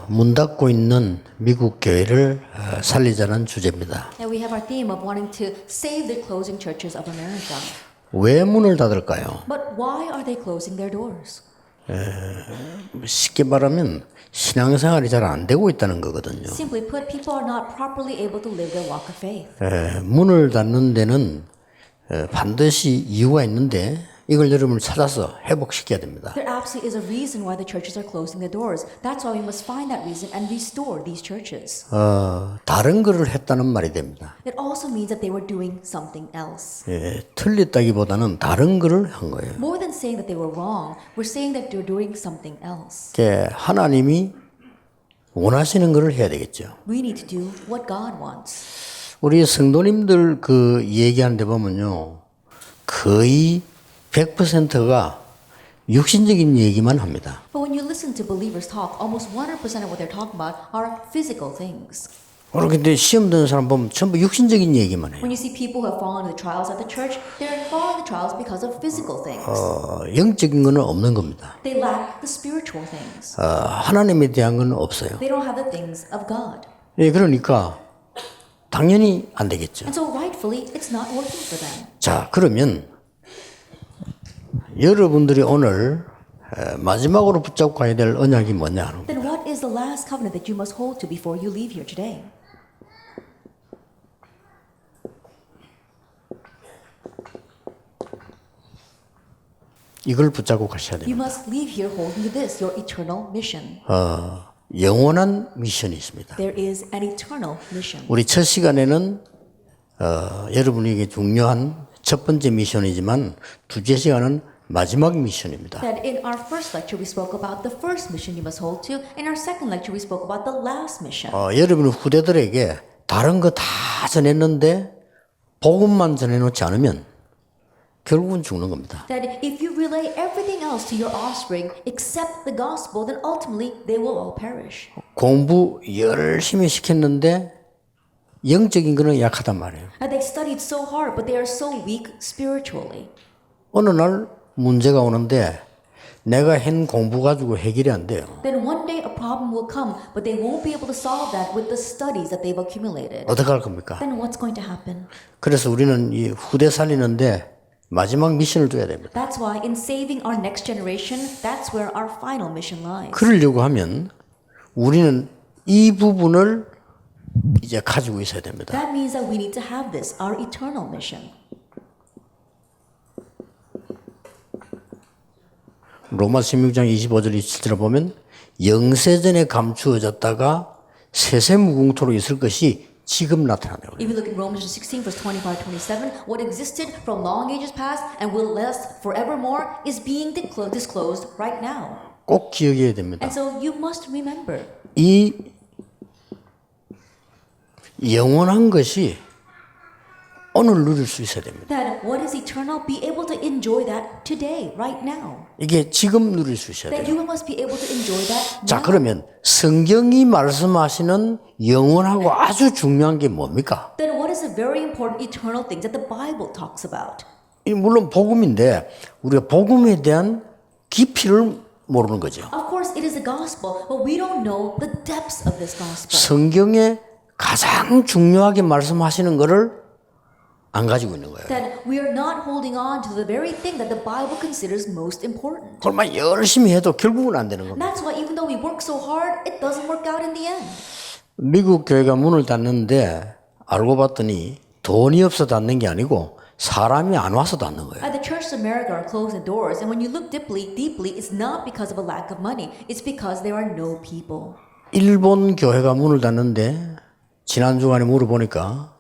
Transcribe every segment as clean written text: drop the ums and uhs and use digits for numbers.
문 닫고 있는 미국 교회를 살리자는 주제입니다. And we have our theme of wanting to save the closing churches of America. 왜 문을 닫을까요? But why are they closing their doors? 쉽게 말하면 신앙생활이 잘 안 되고 있다는 거거든요. Simply put, people are not properly able to live their walk of faith. 문을 닫는 데는 반드시 이유가 있는데 이걸 여러분을 찾아서 회복시켜야 됩니다. There absolutely is a reason why the churches are closing their doors. That's why we must find that reason and restore these churches. 다른 거를 했다는 말이 됩니다. It also means that they were doing something else. 틀렸다기보다는 다른 거를 한 거예요. More than saying that they were wrong, we're saying that they're doing something else. 하나님이 원하시는 거를 해야 되겠죠. We need to do what God wants. 우리 성도님들 그 얘기하는데 보면요, 거의 100%가 육신적인 얘기만 합니다. But when you listen to believers talk, almost 100% of what they're talking about are physical things. 그런데 시험 드는 사람 보면 전부 육신적인 얘기만 해요. When you see people who have fallen into trials at the church, they're falling into trials because of physical things. 영적인 거는 없는 겁니다. They lack the spiritual things. 하나님에 대한 건 없어요. They don't have the things of God. 그러니까 당연히 안 되겠죠. And so rightfully, it's not working for them. 자, 그러면 여러분들이 오늘 마지막으로 붙잡고 가야 될 언약이 뭐냐 하는 거예요. Then what is the last covenant that you must hold to before you leave here today? 이걸 붙잡고 가셔야 You 됩니다. must leave here holding to this, your eternal mission. 영원한 미션이 있습니다. There is an eternal mission. 우리 첫 시간에는 여러분에게 중요한 첫 번째 미션이지만 두째 시간은 마지막 미션입니다. That in our first lecture we spoke about the first mission you must hold to. In our second lecture we spoke about the last mission. 여러분 후대들에게 다른 거 다 전했는데 복음만 전해놓지 않으면 결국은 죽는 겁니다. That if you relay everything else to your offspring except the gospel, then ultimately they will all perish. 공부 열심히 시켰는데 영적인 거는 약하단 말이에요. And they studied so hard, but they are so weak spiritually. 어느 날 문제가 오는데 내가 한 공부 가지고 해결이 안 돼요. Then one day a problem will come, but they won't be able to solve that with the studies that they've accumulated. 어떻게 할 겁니까? Then what's going to happen? 그래서 우리는 이 후대 살리는데 마지막 미션을 둬야 됩니다. That's why in saving our next generation, that's where our final mission lies. 그러려고 하면 우리는 이 부분을 이제 가지고 있어야 됩니다. That means that we need to have this, our eternal mission. 로마서 16장 25절 27절을 보면 영세전에 감추어졌다가 세세무궁토로 있을 것이 지금 나타나요. If you look at Romans 16, verse 25-27, what existed from long ages past and will last forevermore is being disclosed right now. 꼭 기억해야 됩니다. And so you must remember 이 영원한 것이 오늘 누릴 수 있어야 됩니다. that what is eternal, be able to enjoy that today, right now. 이게 지금 누릴 수 있어야 That 돼요. you must be able to enjoy that 자, now. 그러면 성경이 말씀하시는 영원하고 아주 중요한 게 뭡니까? Then what is the very important eternal things that the Bible talks about? 이 물론 복음인데 우리가 복음에 대한 깊이를 모르는 거죠. Of course, it is the gospel, but we don't know the depths of this gospel. 성경에 가장 중요하게 말씀하시는 것을 안 가지고 있는 거예요. That we are not holding on to the very thing that the Bible considers most important. 그러면 열심히 해도 결국은 안 되는 And 겁니다. that's why even though we work so hard, it doesn't work out in the end. 미국 교회가 문을 닫는데 알고 봤더니 돈이 없어 닫는 게 아니고 사람이 안 와서 닫는 거예요. The churches of America are closing the doors, and when you look deeply, it's not because of a lack of money. It's because there are no people. 일본 교회가 문을 닫는데 지난 주간에 물어보니까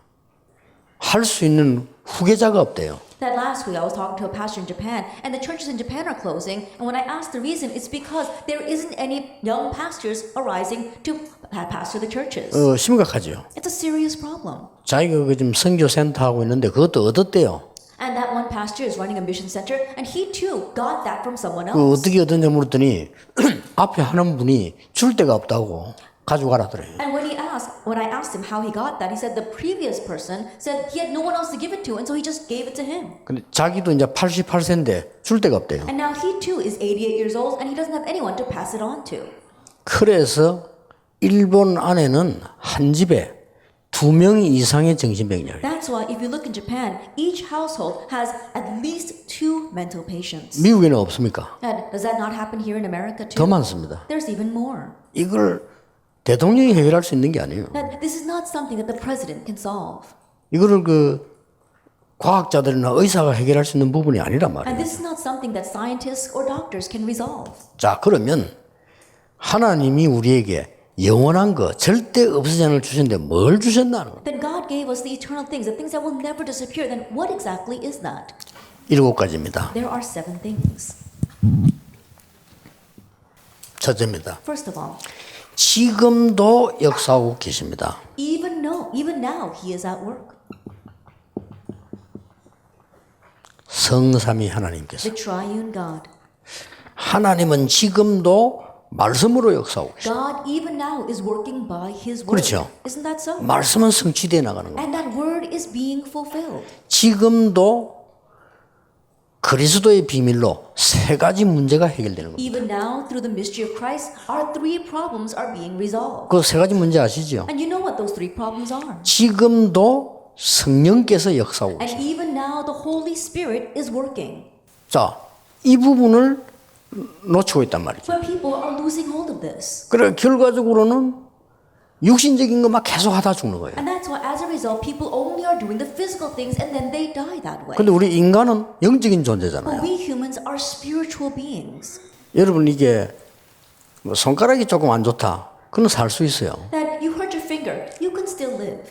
할 수 있는 후계자가 없대요. That last week I was talking to a pastor in Japan, and the churches in Japan are closing. And when I asked the reason, it's because there isn't any young pastors arising to pastor the churches. 심각하죠. It's a serious problem. 자기가 지금 선교센터 하고 있는데 그것도 얻었대요. And that one pastor is running a mission center, and he too got that from someone 그 else. 어떻게 얻었냐 물었더니 앞에 하는 분이 줄 데가 없다고 가져가라더래요. And when I asked him how he got that, he said the previous person said he had no one else to give it to, and so he just gave it to him. 근데 자기도 이제 88세인데 줄 데가 없대요. And now he too is 88 years old, and he doesn't have anyone to pass it on to. 그래서 일본 안에는 한 집에 2명 이상의 정신병이에요. That's why if you look in Japan, each household has at least 2 mental patients. 미국에는 없습니까? And does that not happen here in America too? 더 많습니다. There's even more. 이걸 대통령이 해결할 수 있는 게 아니에요. That this is not something that the president can solve. 이거를 그 과학자들이나 의사가 해결할 수 있는 부분이 아니란 말이에요. And this is not something that scientists or doctors can resolve. 자, 그러면 하나님이 우리에게 영원한 거, 절대 없어지지 않을 주셨는데 뭘 주셨나는 거예요? Then God gave us the eternal things, the things that will never disappear. Then what exactly is that? 7가지입니다. There are 7 things. 첫째입니다. First of all, 지금도 역사하고 계십니다. even now He is at work. 성삼위 하나님께서. The triune God. 하나님은 지금도 말씀으로 역사하고 계십니다. God even now is working by His word. 그렇죠. Isn't that so? 말씀은 성취되어 나가는 거예요. And that word is being fulfilled. 지금도 그리스도의 비밀로 3가지 문제가 해결되는 겁니다. Even now, through the mystery of Christ, our 3 problems are being resolved. 그 3가지 문제 아시죠? And you know what those 3 problems are. 지금도 성령께서 역사하고 계십니다. And even now, the Holy Spirit is working. 자, 이 부분을 놓치고 있단 말이죠. But people are losing hold of this. 그래 결과적으로는 육신적인 것만 계속 하다 죽는 거예요. And that's why, as a result, people only are doing the physical things and then they die that way. 근데 우리 인간은 영적인 But 존재잖아요. we humans are spiritual beings. 여러분 이게 뭐 손가락이 조금 안 좋다. 그건 살 수 있어요. That you hurt your finger, you can still live.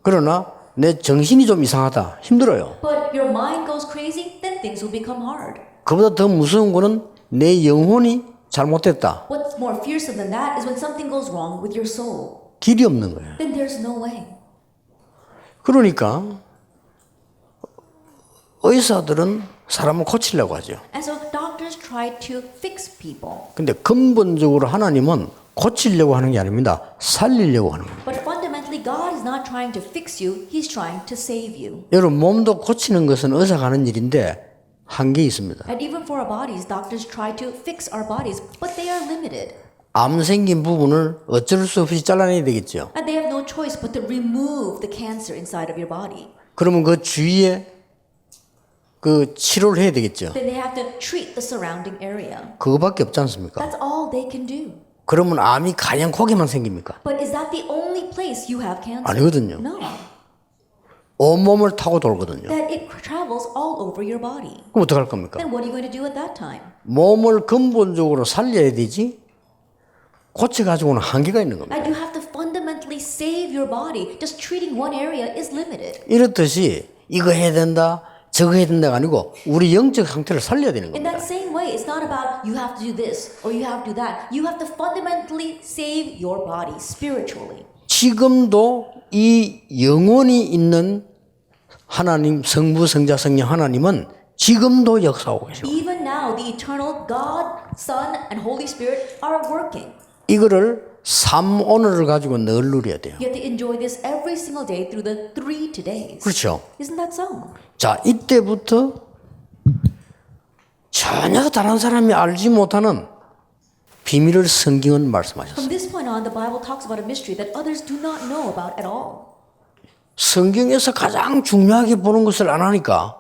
그러나 내 정신이 좀 이상하다. 힘들어요. But your mind goes crazy, then things will become hard. 그보다 더 무서운 거는 내 영혼이 잘못됐다. What's more fearsome than that is when something goes wrong with your soul. 길이 없는 거예요. Then there's no way. 그러니까 의사들은 사람을 고치려고 하죠. And so doctors try to fix people. 근데 근본적으로 하나님은 고치려고 하는 게 아닙니다. 살리려고 하는 거예요. But fundamentally, God is not trying to fix you, He's trying to save you. 여러분 몸도 고치는 것은 의사가 하는 일인데 한계 있습니다. And even for our bodies, doctors try to fix our bodies, but they are limited. 암 생긴 부분을 어쩔 수 없이 잘라내야 되겠죠. And they have no choice but to remove the cancer inside of your body. 그러면 그 주위에 그 치료를 해야 되겠죠. Then they have to treat the surrounding area. 그거밖에 없지 않습니까? That's all they can do. 그러면 암이 가장 거기만 생깁니까? But is that the only place you have cancer? 아니거든요. No. 온몸을 타고 돌거든요. That it travels all over your body. 그럼 어떡할 겁니까? Then what are you going to do at that time? 몸을 근본적으로 살려야 되지 고쳐가지고는 한계가 있는 겁니다. And you have to fundamentally save your body. Just treating one area is limited. 이렇듯이 이거 해야 된다 저거 해야 된다가 아니고 우리 영적 상태를 살려야 되는 In 겁니다. that same way, it's not about you have to do this or you have to do that. You have to fundamentally save your body spiritually. 지금도 이 영원히 있는 하나님 성부 성자 성령 하나님은 지금도 역사하고 계십니다. Even now, the eternal God, Son, and Holy Spirit are working. 이거를 삶 오늘을 가지고 늘 누려야 돼요. You have to enjoy this every single day through the 3 todays. 그렇죠. Isn't that so? 자, 이때부터 전혀 다른 사람이 알지 못하는 비밀을 성경은 말씀하셨어요. From this point on, the Bible talks about a mystery that others do not know about at all. 성경에서 가장 중요하게 보는 것을 안 하니까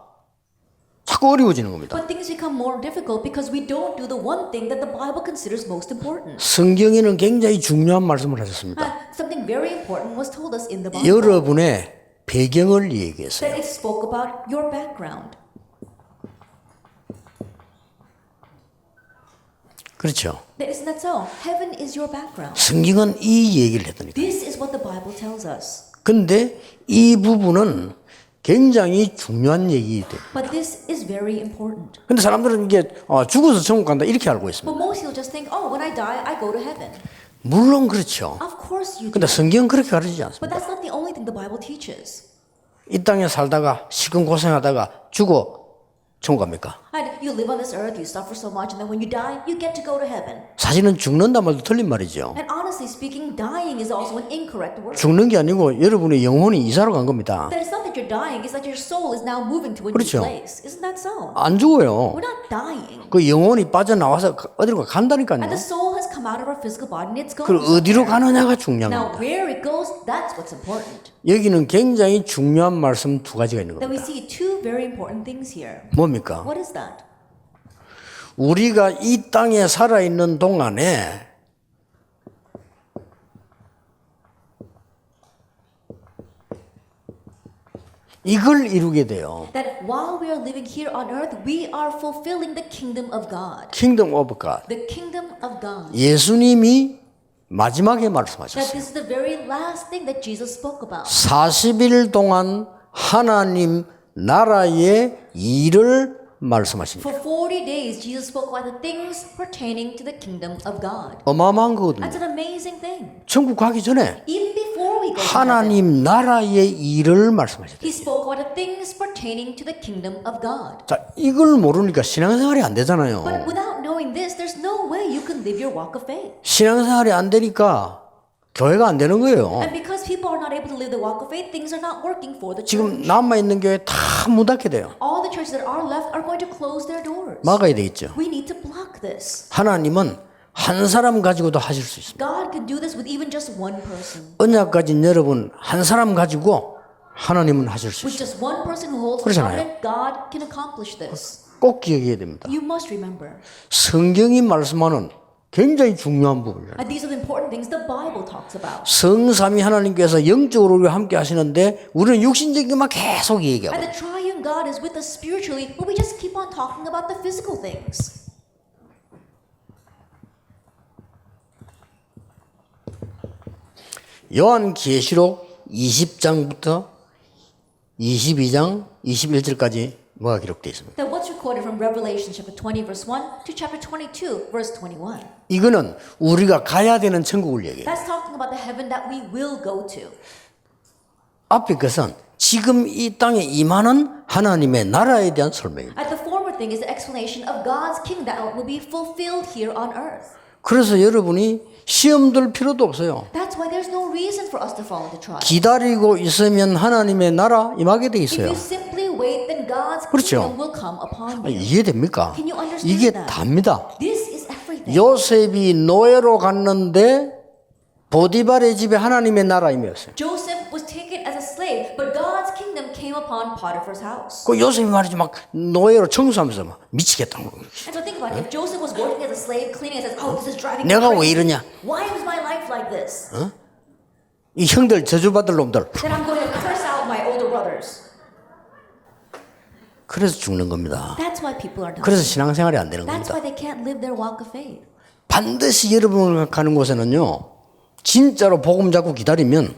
자꾸 어려워지는 겁니다. But things become more difficult because we don't do the one thing that the Bible considers most important. 성경에는 굉장히 중요한 말씀을 하셨습니다. Something very important was told us in the Bible. 여러분의 배경을 얘기했어요. That it spoke about your background. 그렇죠. Isn't that so? Heaven is your background. 성경은 이 얘기를 했다니까. This is what the Bible tells us. 근데 이 부분은 굉장히 중요한 얘기예요. But this is very important. 근데 사람들은 이게 죽어서 천국 간다 이렇게 알고 있습니다. But most people just think, oh, when I die, I go to heaven. 물론 그렇죠. Of course you do. 근데 성경은 그렇게 가르치지 않습니다. But that's not the only thing the Bible teaches. 이 땅에 살다가 시금 고생하다가 죽어 천국 갑니까? And you live on this earth, you suffer so much, and then when you die, you get to go to heaven. 사실은 죽는다 말도 틀린 말이죠. And honestly speaking, dying is also an incorrect word. 죽는 게 아니고 여러분의 영혼이 이사로 간 겁니다. That it's not that you're dying, it's that your soul is now moving to a 그렇죠. new place. Isn't that so? 안 죽어요. We're not dying. 그 영혼이 빠져나와서 어디로 간다니까요. And the soul has come come out of our physical body and it's going 그 어디로 somewhere. 가느냐가 중요한 Now, 겁니다. where it goes, that's what's important. 여기는 굉장히 중요한 말씀 두 가지가 있는 Then we 겁니다. see two very important things here. 뭡니까? What is that? 우리가 이 땅에 살아있는 동안에 이걸 이루게 돼요. That while we are living here on earth, we are fulfilling the kingdom of God. Kingdom of God. The kingdom of God. 예수님이 마지막에 That 말씀하셨어요. this is the very last thing that Jesus spoke about. 40일 동안 하나님 나라의 일을 말씀하십니다. For 40 days, Jesus spoke about the things pertaining to the kingdom of God. 어마어마한 거거든요. That's an amazing thing. 천국 가기 전에 Even before we go to heaven, 하나님 나라의 일을 말씀하셨어요. He spoke about the things pertaining to the kingdom of God. 자, 이걸 모르니까 신앙생활이 안 되잖아요. But without knowing this, there's no way you can live your walk of faith. 신앙생활이 안 되니까 교회가 안 되는 거예요. And because people are not able to live the walk of faith, things are not working for the 지금 church. 남아있는 교회 다 문 닫게 돼요. All the churches that are left are going to close their doors. 막아야 되겠죠. We need to block this. 하나님은 한 사람 가지고도 하실 수 있습니다. God can do this with even just one person. 언약 가진 여러분 한 사람 가지고 하나님은 하실 수 With 있어요. just one person who holds the 그렇잖아요. covenant, God can accomplish this. 꼭 기억해야 됩니다. You must remember. 성경이 말씀하는 굉장히 중요한 부분이에요. And these are the important things the Bible talks about. 성삼위 하나님께서 영적으로 우리와 함께 하시는데 우리는 육신적인 것만 계속 얘기하고 And the triune God is with us spiritually, but we just keep on talking about the physical things. 요한계시록 20장부터 22장 21절까지 뭐가 기록되어 있습니다. Then what's recorded from Revelation chapter 20 verse 1 to chapter 22 verse 21? 이거는 우리가 가야 되는 천국을 얘기해요. That's talking about the heaven that we will go to. 앞에 것은 지금 이 땅에 임하는 하나님의 나라에 대한 설명입니다. And the former thing is the explanation of God's kingdom that will be fulfilled here on earth. 그래서 여러분이 시험 들 필요도 없어요. That's why there's no reason for us to fall into trial. 기다리고 있으면 하나님의 나라 임하게 돼 If 있어요. you simply wait, then God's 그렇죠. kingdom will come upon you. 이해됩니까? Can you understand 이게 that? 답니다. This is everything. 요셉이 노예로 갔는데 보디발의 집에 하나님의 나라 임했어요. Joseph was taken as a slave, but God's kingdom came upon Potiphar's house. 그 요셉이 말이지 막 노예로 청소하면서 막 미치겠다는 거예요. And so think about it. If Joseph was working as a slave, cleaning, and says, "Oh, this is driving me 내가 왜 crazy. 이러냐? Why is my life like this?" 이 형들 저주받을 놈들. Then I'm going to curse out my older brothers. 그래서 죽는 겁니다. That's why people are dying. 그래서 신앙생활이 안 되는 That's 겁니다. why they can't live their walk of faith. 반드시 여러분을 가는 곳에는요. 진짜로 복음 잡고 기다리면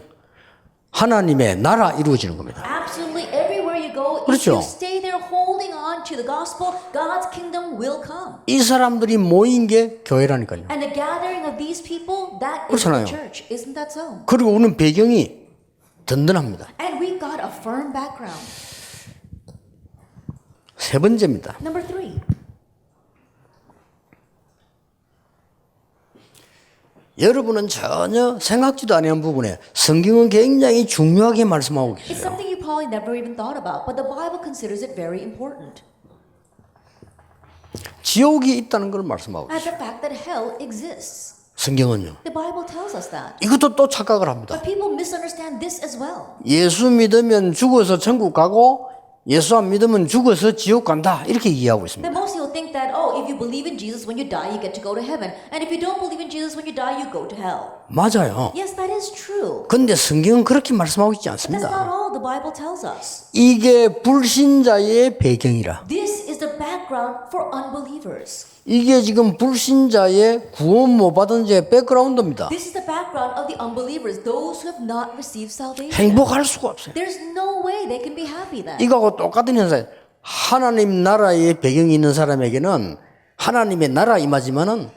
하나님의 나라 이루어지는 겁니다. Absolutely everywhere you go, if 그렇죠. you stay there holding on to the gospel, God's kingdom will come. 이 사람들이 모인 게 교회라니까요. And the gathering of these people, that is the 그렇잖아요. church. Isn't that so? 그리고 우리는 배경이 든든합니다. And we've got a firm background. 세 번째입니다. Number 3. 여러분은 전혀 생각지도 않은 부분에 성경은 굉장히 중요하게 말씀하고 It's 계세요. something you probably never even thought about, but the Bible considers it very important. 지옥이 있다는 걸 말씀하고 And 계세요. the fact that hell exists. 성경은요. The Bible tells us that. 이것도 또 착각을 합니다. But people misunderstand this as well. 예수 믿으면 죽어서 천국 가고 예수 안 믿으면 죽어서 지옥 간다. 이렇게 이해하고 있습니다. Then most people think that, oh, if you believe in Jesus when you die, you get to go to heaven. And if you don't believe in Jesus when you die, you go to hell. 맞아요. Yes, that is true. 근데 성경은 그렇게 말씀하고 있지 But that's 않습니다. not all the Bible tells us. 이게 불신자의 배경이라. This is the background for unbelievers. 이게 지금 불신자의 구원 못 받은 자의 백그라운드입니다. This is the background of the unbelievers, those who have not received salvation. 행복할 수가 없어요. There's no way they can be happy then. 이거하고 똑같은 현상. 하나님 나라의 배경이 있는 사람에게는 하나님의 나라 임하지만은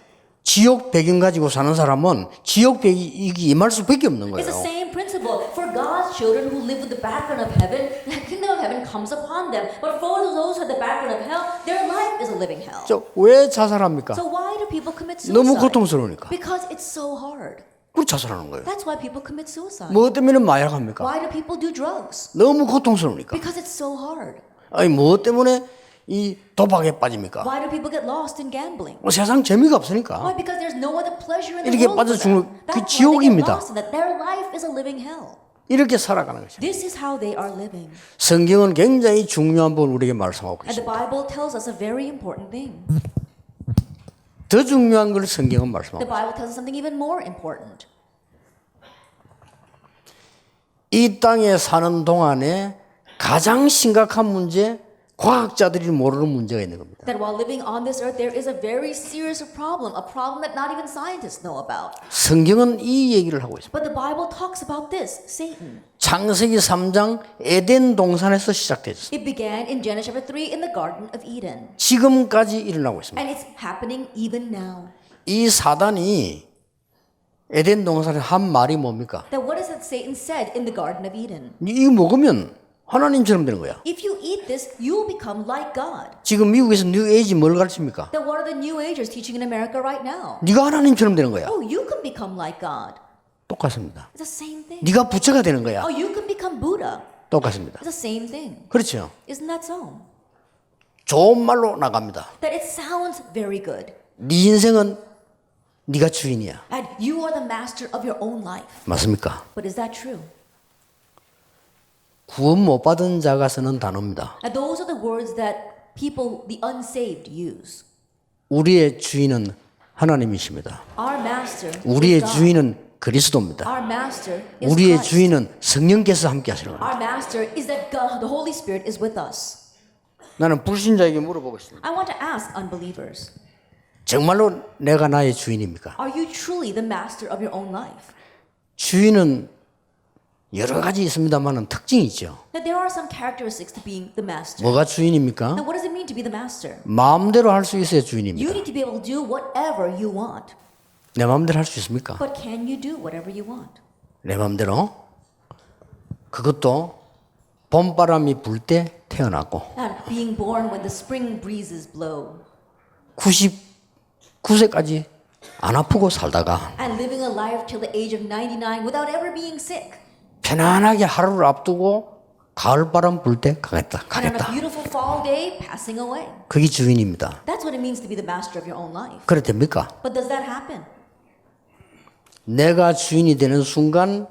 지옥 배경 가지고 사는 사람은 지옥 배경이 임할 수밖에 없는 It's the 거예요. same principle. For God's children who live with the background of heaven, the kingdom of heaven comes upon them. But for those who have the background of hell, their life is a living hell. 왜 자살합니까? So why do people commit 너무 suicide? 고통스러우니까. Because it's so hard. 그걸 자살하는 거예요. That's why people commit suicide. 뭐 때문에 마약합니까? Why do people do drugs? 너무 고통스러우니까. Because it's so hard. 아니 뭐 때문에 이 도박에 빠집니까? Why do people get lost in gambling? 뭐 세상 재미가 없으니까. Why? Because there's no other pleasure in the 이렇게 world 빠져 for them. 죽는 그 That's why they get 지옥입니다. lost in that. Their life is a living hell. 이렇게 살아가는 것이죠. This is how they are living. 성경은 굉장히 중요한 부분을 우리에게 말씀하고 And the 있습니다. Bible tells us a very important thing. 더 중요한 걸 성경은 The 말씀하고 있습니다. Bible tells us something even more important. 이 땅에 사는 동안에 가장 심각한 문제, 과학자들이 모르는 문제가 있는 겁니다. That while living on this earth, there is a very serious problem, a problem that not even scientists know about. 성경은 이 얘기를 하고 있습니다. But the Bible talks about this, Satan. 창세기 3장 에덴 동산에서 시작됐습니다. It began in Genesis chapter 3 in the Garden of Eden. 지금까지 일어나고 있습니다. And it's happening even now. 이 사단이 에덴 동산에 한 말이 뭡니까? That what is it Satan said in the Garden of Eden? 이거 먹으면 하나님처럼 되는 거야. If you eat this, you'll become like God. 지금 미국에서 뉴 에이지 뭘 가르칩니까? Then what are the New Agers teaching in America right now? 네가 하나님처럼 되는 거야. Oh, you can become like God. 똑같습니다. It's the same thing. 네가 부처가 되는 거야. Oh, you can become Buddha. 똑같습니다. It's the same thing. 그렇죠. Isn't that so? 좋은 말로 나갑니다. That it sounds very good. 네 인생은 네가 주인이야. And you are the master of your own life. 맞습니까? But is that true? 구원 못 받은 자가 쓰는 단어입니다. And those are the words that people, the unsaved, use. 우리의 주인은 하나님이십니다. Our master 우리의 is God. 주인은 그리스도입니다. Our master is 우리의 Christ. 주인은 성령께서 함께 하시는 겁니다. Our master is that God, the Holy Spirit is with us. 나는 불신자에게 물어보고 있습니다. I want to ask unbelievers, 정말로 내가 나의 주인입니까? are you truly the master of your own life? 주인은 여러 가지 있습니다만 특징이 있죠. Now, there are some characteristics to being the master. 뭐가 주인입니까? Now, what does it mean to be the master? 마음대로 할 수 있어야 You 주인입니다. need to be able to do whatever you want. 내 마음대로 할 수 있습니까? But can you do whatever you want? 내 마음대로. 그것도 봄바람이 불 때 태어났고 And being born when the spring breezes blow. 99세까지 안 아프고 살다가 And living a life till the age of 99 without ever being sick. 편안하게 하루를 앞두고 가을바람 불 때 And on a 가겠다. beautiful fall day, passing away. 그게 주인입니다. That's what it means to be the master of your own life. 그래 됩니까? But does that happen? 내가 주인이 되는 순간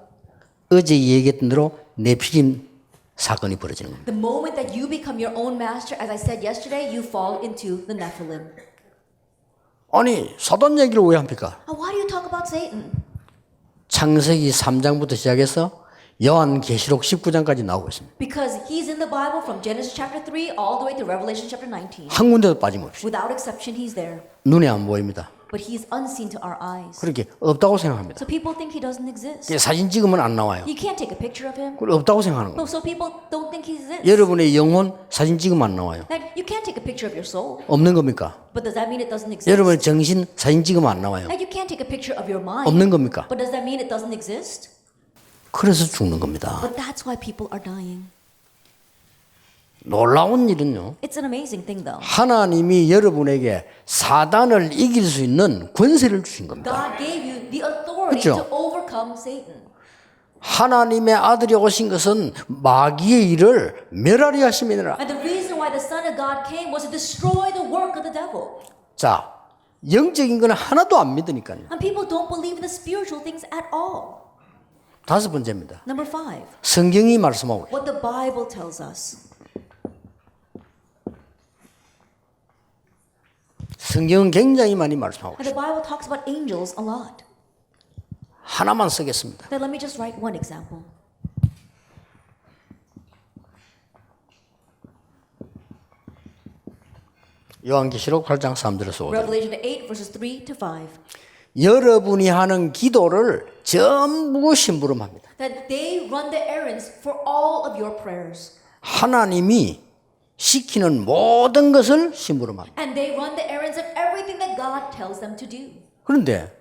어제 얘기했던 대로 네피림 사건이 벌어지는 겁니다. The moment that you become your own master, as I said yesterday, you fall into the Nephilim. 아니 사단 얘기를 왜 합니까? Now, why do you talk about Satan? 창세기 3장부터 시작해서 요한계시록 19장까지 나오고 있습니다. Because he's in the Bible from Genesis chapter 3 all the way to Revelation chapter 19. 한 군데도 빠짐없이 Without exception, he's there. 눈에 안 보입니다. But he's unseen to our eyes. 그렇게 없다고 생각합니다. So people think he doesn't exist. 사진 찍으면 안 나와요. You can't take a picture of him. 그걸 없다고 생각하는 거예요. So people don't think he exists. 여러분의 영혼 사진 찍으면 안 나와요. Like, you can't take a picture of your soul. 없는 겁니까? But does that mean it doesn't exist? 여러분의 정신 사진 찍으면 안 나와요. Like, you can't take a picture of your mind. 없는 겁니까? But does that mean it doesn't exist? 그래서 죽는 겁니다. But that's why people are dying. 놀라운 일은요. It's an amazing thing, though. 하나님이 여러분에게 사단을 이길 수 있는 권세를 주신 겁니다. God gave you the authority 그렇죠? to overcome Satan. 하나님의 아들이 오신 것은 마귀의 일을 멸하리 하심이니라. And the reason why the Son of God came was to destroy the work of the devil. 자, 영적인 건 하나도 안 믿으니까요. And people don't believe in the spiritual things at all. 다섯 번째입니다. Number 5, 성경이 말씀하고 what the Bible tells us. 성경은 굉장히 많이 말씀하고 And the Bible talks about angels a lot. 하나만 쓰겠습니다. Now, let me just write one example. 요한계시록 8장 3절에서 5절. Revelation 8, verses 3 to 5. 여러분이 하는 기도를 전부 심부름합니다. That they run the errands for all of your prayers. 하나님이 시키는 모든 것을 심부름합니다. And they run the errands of everything that God tells them to do. 그런데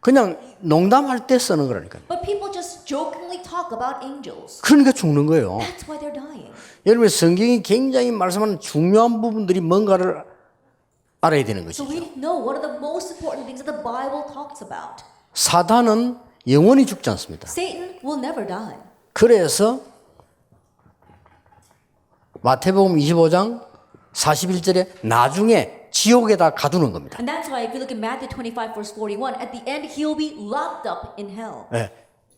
그냥 농담할 때 쓰는 거라니까요. But people just jokingly talk about angels. 그러니까 죽는 거예요. That's why they're dying. 여러분 성경이 굉장히 말씀하는 중요한 부분들이 뭔가를 알아야 되는 So 것이죠. we need to know what are the most important things that the Bible talks about. 사단은 영원히 죽지 않습니다. Satan will never die. 그래서 마태복음 25장 41절에 나중에 지옥에다 가두는 겁니다. And that's why if you look at Matthew 25 verse 41, at the end he'll be locked up in hell. 예,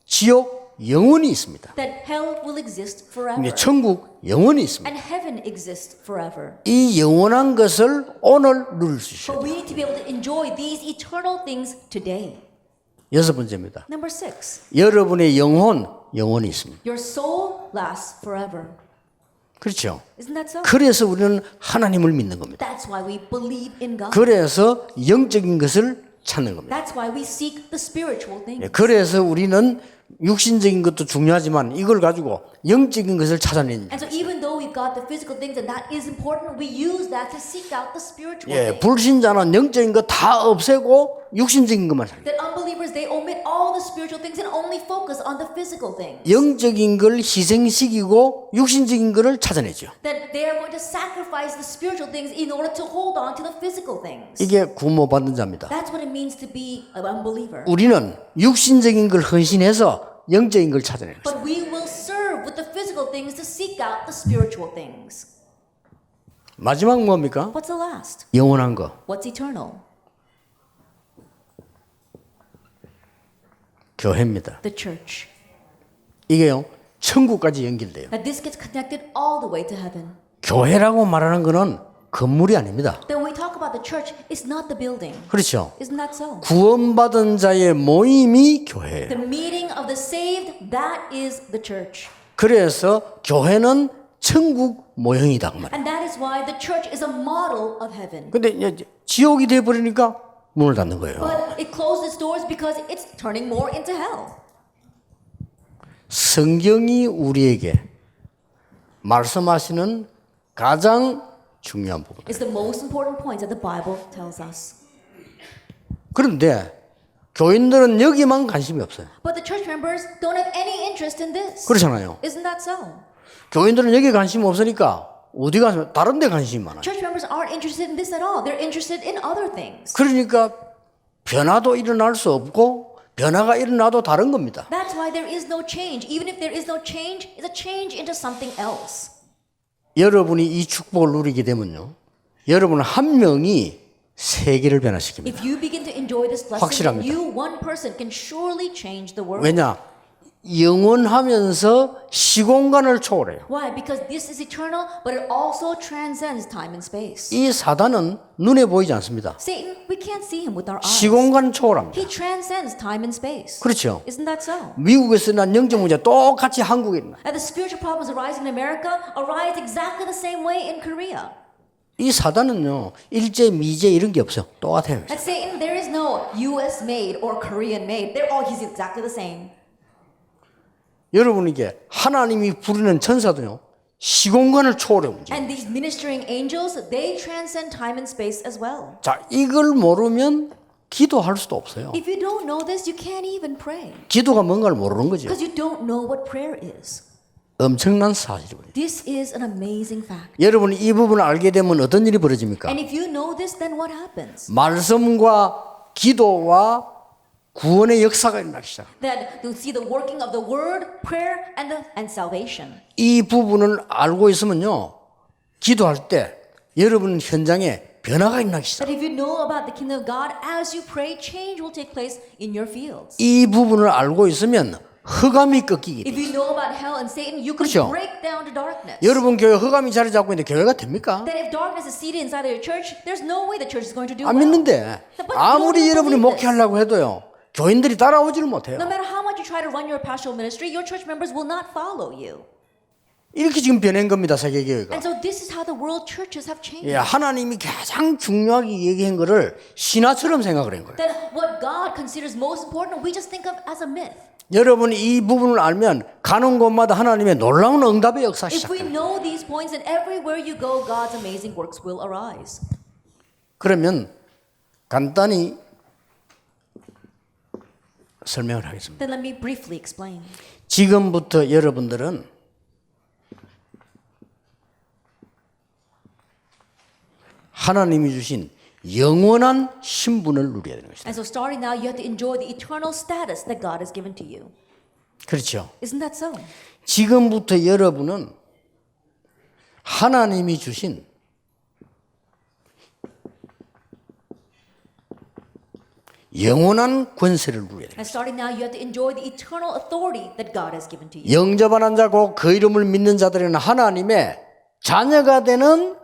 지옥 영원히 있습니다. That hell will exist forever. 근데 천국 영원히 있습니다. And heaven exists forever. 이 영원한 것을 오늘 누릴 수 있어요. But we need to be able to enjoy these eternal things today. 여섯 번째입니다. Number 6. 여러분의 영혼 영원히 있습니다. Your soul lasts forever. 그렇죠. Isn't that so? 그래서 우리는 하나님을 믿는 겁니다. That's why we believe in God. 그래서 영적인 것을 찾는 겁니다. That's why we seek the spiritual things. 그래서 우리는 육신적인 것도 중요하지만 이걸 가지고 영적인 것을 찾아내는 And so even though we've got the physical things and that is important, we use that to seek out the spiritual 예, things. 불신자는 영적인 거 다 없애고 육신적인 것만 살아요. That unbelievers, they omit all the spiritual things and only focus on the physical things. 영적인 걸 희생시키고 육신적인 것을 찾아내죠. That they are going to sacrifice the spiritual things in order to hold on to the physical things. 이게 구원받는 자입니다. That's what it means to be an unbeliever. 우리는 육신적인 걸 헌신해서 영적인 걸 찾아내는 거예요. But we will serve with the physical things to seek out the spiritual things. 마지막 뭡니까? What's the last? 영원한 거. What's eternal? 교회입니다. The church. 이게요. 천국까지 연결돼요. That this gets connected all the way to heaven. 교회라고 말하는 거는 건물이 아닙니다. Then when we talk about the church, it's not the building. 그렇죠. Isn't that so? 구원받은 자의 모임이 교회예요. The meeting of the saved, that is the church. 그래서 교회는 천국 모형이다 그 말이에요. And that is why the church is a model of heaven. 근데 이제 지옥이 돼 버리니까 문을 닫는 거예요. But it closed its doors because it's turning more into hell. 성경이 우리에게 말씀하시는 가장 중요한 부분. It's the most important point that the Bible tells us. 그런데 교인들은 여기만 관심이 없어요. But the church members don't have any interest in this. 그렇잖아요. Isn't that so? 교인들은 여기 관심 없으니까 어디 가서 다른 데 관심이 많아요. Church members aren't interested in this at all. They're interested in other things. 그러니까 변화도 일어날 수 없고 변화가 일어나도 다른 겁니다. That's why there is no change. Even if there is no change, it's a change into something else. 여러분이 이 축복을 누리게 되면요. 여러분 한 명이 세계를 변화시킵니다. If you begin to enjoy this blessing, 확실합니다. you, one person, can surely change the world. 왜냐? 영원하면서 시공간을 초월해요. Why? Because this is eternal, but it also transcends time and space. 이 사단은 눈에 보이지 않습니다. Satan, we can't see him with our eyes. 시공간 초월합니다. He transcends time and space. 그렇죠. Isn't that so? 미국에서 난 영적 문제 똑같이 한국에 있나. And the spiritual problems arising in America arise exactly the same way in Korea. 이 사단은요 일제 미제 이런 게 없어요. 똑같아요. At Satan, there is no U.S. made or Korean made. He's exactly the same. 여러분에게 하나님이 부르는 천사도요 시공간을 초월해 움직여요. And these ministering angels, they transcend time and space as well. 자, 이걸 모르면 기도할 수도 없어요. If you don't know this, you can't even pray. 기도가 뭔가를 모르는 거죠. Because you don't know what prayer is. 엄청난 사실이거든요. This is an amazing fact. 여러분이 이 부분을 알게 되면 어떤 일이 벌어집니까? And if you know this, then what happens? 말씀과 기도와 구원의 역사가 일어나기 시작. That you'll see the working of the word, prayer, and salvation. 이 부분을 알고 있으면요. 기도할 때 여러분 현장에 변화가 일어나기 시작. That if you know about the kingdom of God, as you pray, change will take place in your fields. 이 부분을 알고 있으면 흑암이 꺾이기 If 돼요. you know about hell and Satan, you can 그렇죠. break down to darkness. 여러분 교회 흑암이 자리 잡고 있는데 교회가 됩니까? That if darkness is seated inside of your church, there's no way the church is going to do 안 well. 믿는데 But you 아무리 don't 여러분이 believe this. 목회하려고 해도요. 교인들이 따라오지를 못해요. No matter how much you try to run your pastoral ministry, your church members will not follow you. 이렇게 지금 변한 겁니다. 세계교회가. And so this is how the world churches have changed. 예, 하나님이 가장 중요하게 얘기한 거를 신화처럼 생각을 한 거예요. That what God considers most important, we just think of as a myth. 여러분이 이 부분을 알면 가는 곳마다 하나님의 놀라운 응답의 역사 If we 시작돼요. know these points, then everywhere you go, God's amazing works will arise. 그러면 간단히 설명을 하겠습니다. Then let me briefly explain. 지금부터 여러분들은 하나님이 주신 영원한 신분을 누려야 되는 것이다. And so starting now, you have to enjoy the eternal status that God has given to you. 그렇죠. Isn't that so? 지금부터 여러분은 하나님이 주신 영원한 권세를 누려야 돼요. And starting now, you have to enjoy the eternal authority that God has given to you. 영접하는 자고 그 이름을 믿는 자들에는 하나님의 자녀가 되는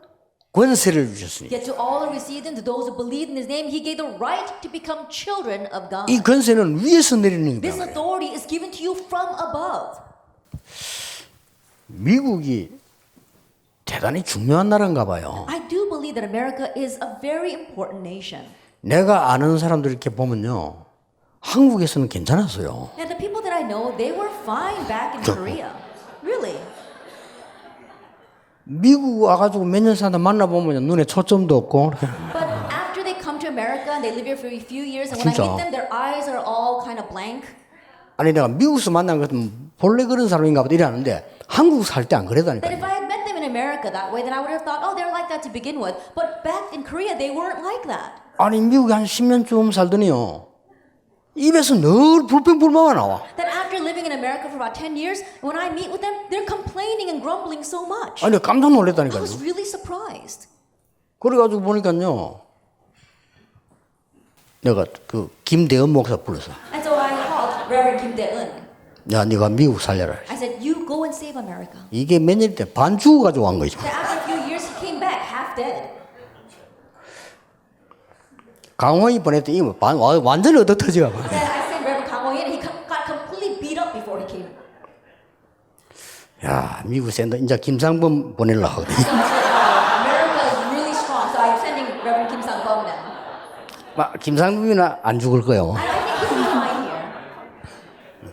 권세를 주셨으니 Yet to all who received him, to those who believed in his name, he gave the right to become children of God. 이 권세는 위에서 내리는 This 거예요. authority is given to you from above. 미국이 대단히 중요한 나라인가 봐요. I do believe that America is a very important nation. 내가 아는 사람들 이렇게 보면요. 한국에서는 괜찮았어요. And the people that I know, they were fine back in Korea. Really. 미국 와가지고 몇 년 사다 만나보면 눈에 초점도 없고 But after they come to America and they live here for a few years, and when I 진짜. meet them, their eyes are all kind of blank. 아니 내가 미국에서 만난 것 같으면 본래 그런 사람인가 보다 이러는데 한국 살 때 안 That if 그러다니까요. I had met them in America that way, then I would have thought, oh, they're like that to begin with. But back in Korea, they weren't like that. 아니 미국에 한 10년쯤 살더니요. 입에서 늘 불평불만만 나와. That after living in America for about 10 years, when I meet with them, they're complaining and grumbling so much. 아니 깜짝 I 놀랐다니까요. was really surprised. 그래가지고 보니까요. 내가 그 김대현 목사 불러서 And so I called Reverend Kim Dae-eun. 야 네가 미국 살려라. I said, you go and save America. 이게 몇 년 때 반 죽어가지고 간 거죠. That after a few years, he came back half dead. 강원이 보냈더니 완전히 얻어터져가. Then I sent Reverend Kang Ho-yin, and he got completely beat up before he came. 야 미국 센다. 이제 김상범 보내려고 그래. So I said, America is really strong, so I'm sending Reverend Kim Sang-bum now. 막 김상범이나 안 죽을 거요. And I think he'll be fine here.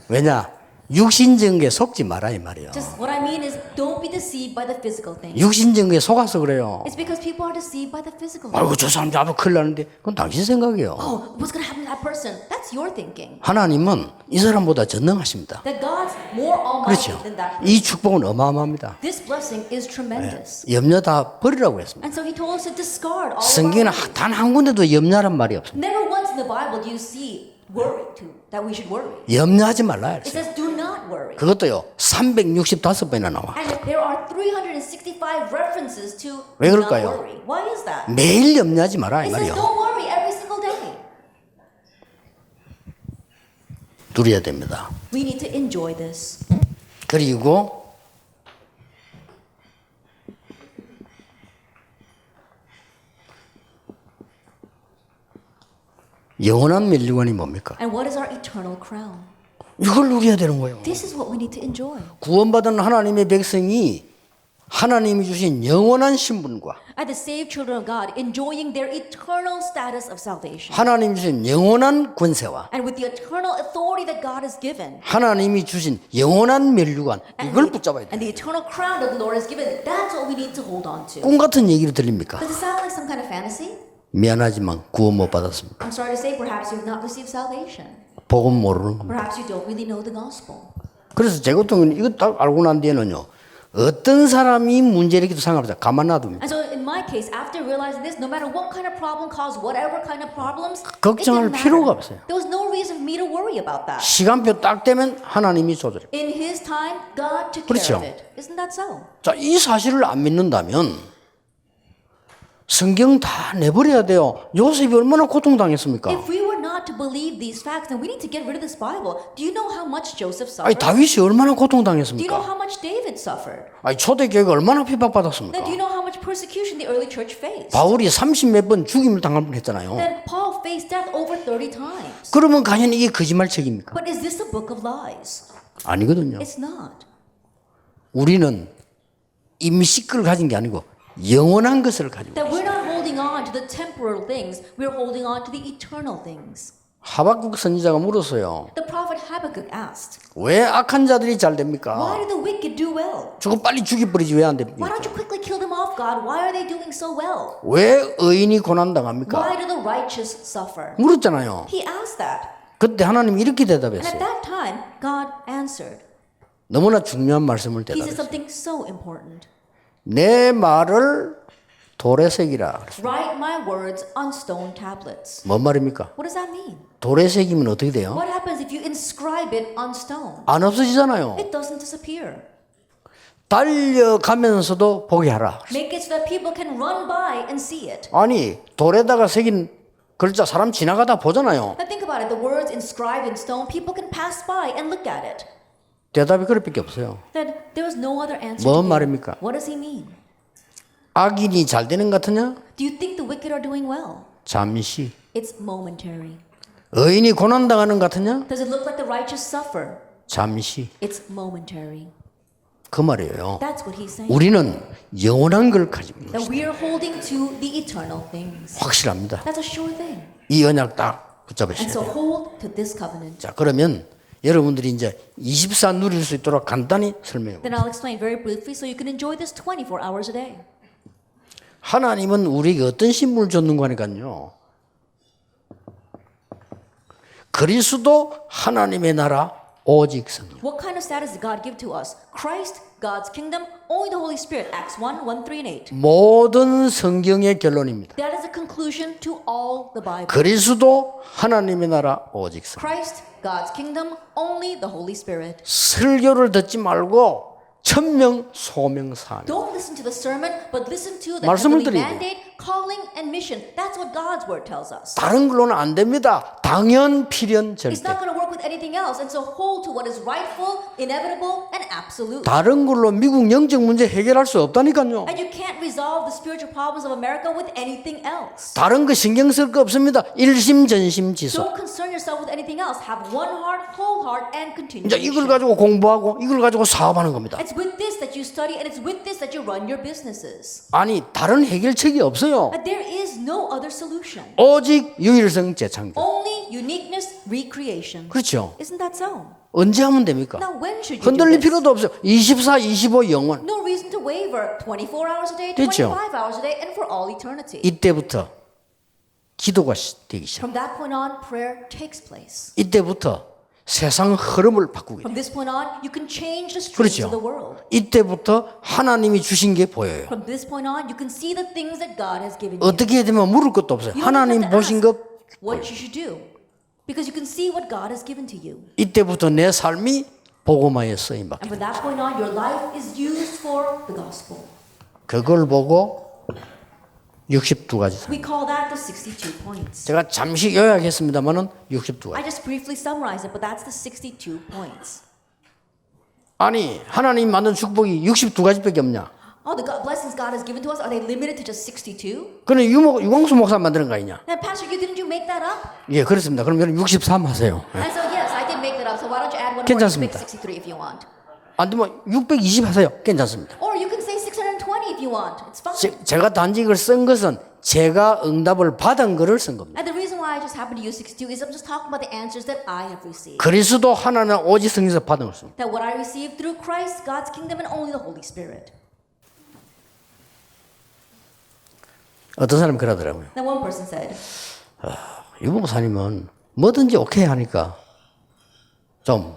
왜냐 육신정에 속지 마라 이 말이에요. Just what I mean is, don't be deceived by the physical things. 육신정에 속아서 그래요. It's because people are deceived by the physical things. 아이고 저 사람 잡아 큰일 나는데 그건 당신 생각이에요. Oh, what's going to happen to that person? That's your thinking. 하나님은 이 사람보다 전능하십니다. That God's more almighty 그렇죠. than that person. 이 축복은 어마어마합니다. This blessing is tremendous. 염려 다 버리라고 했습니다. And so he told us to discard all of our 성경에는 worries. 단 한 군데도 염려란 말이 없습니다. Never once in the Bible do you see worry too, that we should worry. 염려하지 말라 It 했어요. says do not worry. 그것도요 365번이나 나와. And there are 365 references to 왜 do not 그럴까요? worry. Why is that? 매일 염려하지 마라 이 It says 말이에요. don't worry every single day. 누려야 됩니다. We need to enjoy this. 그리고 영원한 멸류관이 뭡니까? And what is our eternal crown? 이걸 누려야 되는 거예요. This is what we need to enjoy. 구원받은 하나님의 백성이 하나님이 주신 영원한 신분과 As the saved children of God, enjoying their eternal status of salvation. 하나님이 주신 영원한 권세와 And with the eternal authority that God has given. 하나님이 주신 영원한 멸류관 이걸 붙잡아야 And 돼요. the eternal crown that the Lord has given. That's what we need to hold on to. 꿈 같은 얘기를 들립니까? Does it sound like some kind of fantasy? 미안하지만 구원 못 받았습니다. I'm sorry to say, perhaps you have not received salvation. 복음 모르는 겁니다. Perhaps you don't really know the gospel. 그래서 제 같은 경우는 이거 딱 알고 난 뒤에는요. 어떤 사람이 문제 일으켜도 상관없어요. 가만 놔둡니다. And so in my case, after realizing this, no matter what kind of problem caused whatever kind of problems, it 걱정할 didn't 필요가 matter. 없어요. There was no reason for me to worry about that. 시간표 딱 되면 하나님이 조절해요. In His time, God took 그렇죠. care of it. Isn't that so? 자, 이 사실을 안 믿는다면 성경 다 내버려야 돼요. 요셉이 얼마나 고통당했습니까? If we were not to believe these facts, then we need to get rid of this Bible. Do you know how much Joseph 아니 suffered? 다윗이 얼마나 Do you know 고통당했습니까? how much David suffered? 아니 초대교회가 얼마나 핍박받았습니까? Then do you know how much persecution the early church faced? 바울이 30몇 번 죽임을 당할 뻔했잖아요. Then Paul faced death over 30 times. 그러면 과연 이게 거짓말책입니까? But is this a book of lies? 아니거든요. It's not. 우리는 임시걸 가진 게 아니고 영원한 것을 가지고 That we're not holding on to the temporal things, we're holding on to the eternal things. 하박국 선지자가 물었어요. The prophet Habakkuk asked, 왜 악한 자들이 잘 why 됩니까? do the wicked do well? 저거 빨리 죽여버리지 왜 안 Why 됩니까? don't you quickly kill them off, God? Why are they doing so well? 왜 의인이 고난당합니까? Why do the righteous suffer? 물었잖아요. He asked that. 그때 하나님이 이렇게 And at 대답했어요. that time, God answered. 너무나 중요한 말씀을 He said 대답했어요. something so important. 내 말을 돌에 새기라. Write my words on stone tablets. 뭔 말입니까? What does that mean? 돌에 새기면 어떻게 돼요? What happens if you inscribe it on stone? 안 없어지잖아요. It doesn't disappear. 달려가면서도 보게 하라. Make it so that people can run by and see it. 아니 돌에다가 새긴 글자 사람 지나가다 보잖아요. Now think about it. The words inscribed in stone, people can pass by and look at it. 대답이 그럴 밖에 없어요. Then there was no other answer. 뭔 to give. 말입니까? What does he mean? 악인이 잘 되는 것 같으냐? Do you think the wicked are doing well? 잠시. It's momentary. 의인이 고난당하는 것 같으냐? Does it look like the righteous suffer? 잠시. It's momentary. 그 말이에요. That's what he's saying. 우리는 영원한 걸 가지고 있는 That 것이다. we are holding to the eternal things. 확실합니다. That's a sure thing. 이 언약 딱 붙잡으셔야 And so 돼요. hold to this covenant. 자, 그러면 여러분들이 이제 24 누릴 수 있도록 간단히 설명해 Then 봅니다. I'll explain very briefly so you can enjoy this 24 hours a day. 하나님은 우리에게 어떤 신분을 줬는가 하니까요. 그리스도 하나님의 나라 오직 성령. What kind of status did God give to us? Christ, God's kingdom, only the Holy Spirit. Acts 1, 1, 3, and 8. 모든 성경의 결론입니다. That is a conclusion to all the Bible. 그리스도 하나님의 나라 오직 성령. Christ, God's kingdom, only the Holy Spirit. 설교를 듣지 말고 천명 소명 사명. Don't listen to the sermon, but listen to the 말씀을 heavenly 드리고. mandate, calling, and mission. That's what God's word tells us. 다른 걸로는 안 됩니다. 당연, 필연, It's 절대. not going to work with anything else, and so hold to what is rightful, inevitable, and absolute. 다른 걸로 미국 영적 문제 해결할 수 없다니까요. And you can't resolve the spiritual problems of America with anything else. 다른 거 신경 쓸 거 없습니다. 일심전심지속. Don't concern yourself with anything else. Have one heart, whole heart, and continue. 이제 이걸 가지고 공부하고 이걸 가지고 사업하는 겁니다. It's with this that you study, and it's with this that you run your businesses. 아니 다른 해결책이 없어요. And there is no other solution. 오직 유일성 재창조. Only uniqueness, recreation. 그렇죠. Isn't that so? 언제 하면 됩니까? Now when should you do 흔들릴 this? 필요도 없어요. 24, 25 영원. No reason to waver. 24 hours a day, 됐죠? 25 hours a day, and for all eternity. 이때부터 기도가 되기 시작. From that point on, prayer takes place. 이때부터 세상 흐름을 바꾸게 돼요. From this point on, you can change the streams of the 그렇죠. world. 이때부터 하나님이 주신 게 보여요. From this point on, you can see the things that God has given you. 어떻게 되면 물을 것도 없어요. You don't 하나님 have to 보신 ask 것 what you should do, because you can see what God has given to you. 이때부터 내 삶이 복음화에 쓰임 받게 And from that point on, your life is used for the gospel. 그걸 보고 62가지. We call that the 62 points. 제가 잠시 요약했습니다만은 62가지. I just briefly summarized it, but that's the 62 points. 아니 하나님 만든 축복이 62가지밖에 없냐? Oh, the blessings God has given to us, are they limited to just 62? 그는 유광수 목사 만드는 거 아니냐? Now, Pastor, didn't you make that up? 예, 그렇습니다. 그럼 여러분 63 하세요. 예. And so, yes, I did make that up. So why don't you add one more? 괜찮습니다. Make 63 if you want. 안 되면 620 하세요. 괜찮습니다. Or you can say 620 if you want. It's fine. 제가 단지 이걸 쓴 것은 제가 응답을 받은 거를 쓴 겁니다. And the reason why I just happen to use 62 is I'm just talking about the answers that I have received. 그리스도 하나님 오직 성령에서 받은 것입니다. That what I received through Christ, God's kingdom, and only the Holy Spirit. 어떤 사람이 그러더라고요. Then one person said, 유 목사님은 뭐든지 오케이 하니까 좀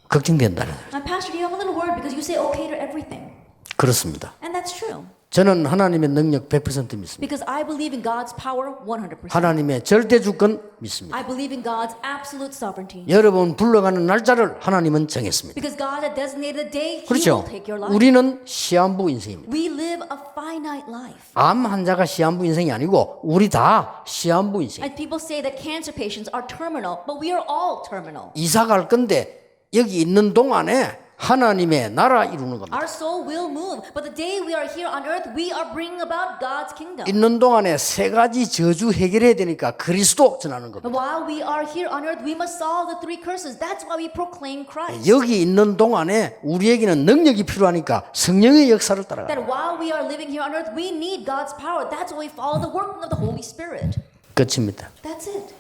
걱정된다는. Pastor, you have a little word because you say okay to everything. 그렇습니다. And that's true. 저는 하나님의 능력 100% 믿습니다. Because I believe in God's power 100%. 하나님의 절대 주권 믿습니다. I believe in God's absolute sovereignty. 여러분 불러가는 날짜를 하나님은 정했습니다. Because God had designated a day He 그렇죠. will take your life. 우리는 시한부 인생입니다. We live a finite life. 암 환자가 시한부 인생이 아니고 우리 다 시한부 인생. And people say that cancer patients are terminal, but we are all terminal. 이사 갈 건데 여기 있는 동안에 하나님의 나라 이루는 겁니다. Our soul will move, but the day we are here on earth, we are bringing about God's kingdom. 있는 동안에 세 가지 저주 해결해야 되니까 그리스도 전하는 겁니다. But while we are here on earth, we must solve the three curses. That's why we proclaim Christ. 여기 있는 동안에 우리에게는 능력이 필요하니까 성령의 역사를 따라가. That while we are living here on earth, we need God's power. That's why we follow the working of the Holy Spirit. 끝입니다. That's it.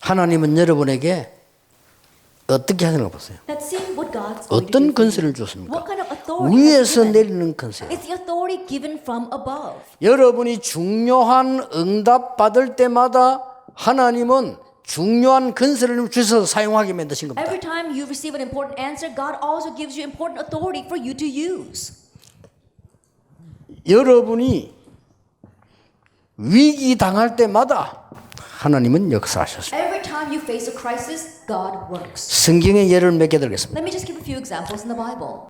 하나님은 여러분에게 어떻게 하는가 보세요. Let's see what God's going to do 어떤 for you. 권세를 줬습니까? What kind of authority has 위에서 He given? 내리는 권세. It's the authority given from above. 여러분이 중요한 응답 받을 때마다 하나님은 중요한 권세를 주셔서 사용하게 만드신 겁니다. Every time you receive an important answer, God also gives you important authority for you to use. 여러분이 위기 당할 때마다 하나님은 역사하셨습니다. Every time you face a crisis, God works. 성경의 예를 몇 개 들겠습니다. Let me just give a few examples in the Bible.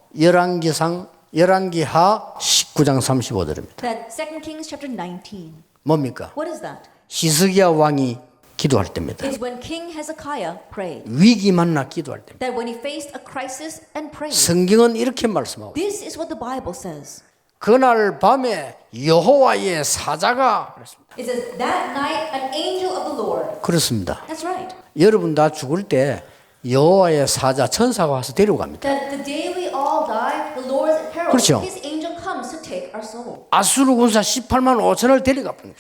열왕기하 19장 35절입니다. That 2 Kings chapter 19. 뭡니까? What is that? 히스기야 왕이 기도할 때입니다. is when King Hezekiah prayed. 위기 만나 기도할 때입니다. That when he faced a crisis and prayed. 성경은 이렇게 말씀하고 This is what the Bible says. 그날 밤에 여호와의 사자가 그랬습니다. It says, that night an angel of the Lord. 그렇습니다. That's right. 여러분 다 죽을 때 여호와의 사자 천사가 와서 데려갑니다. That the day we all die, the Lord's herald, 그렇죠. his angel comes to take our soul. 아수르 군사 18만 5천을 데려가 버립니다.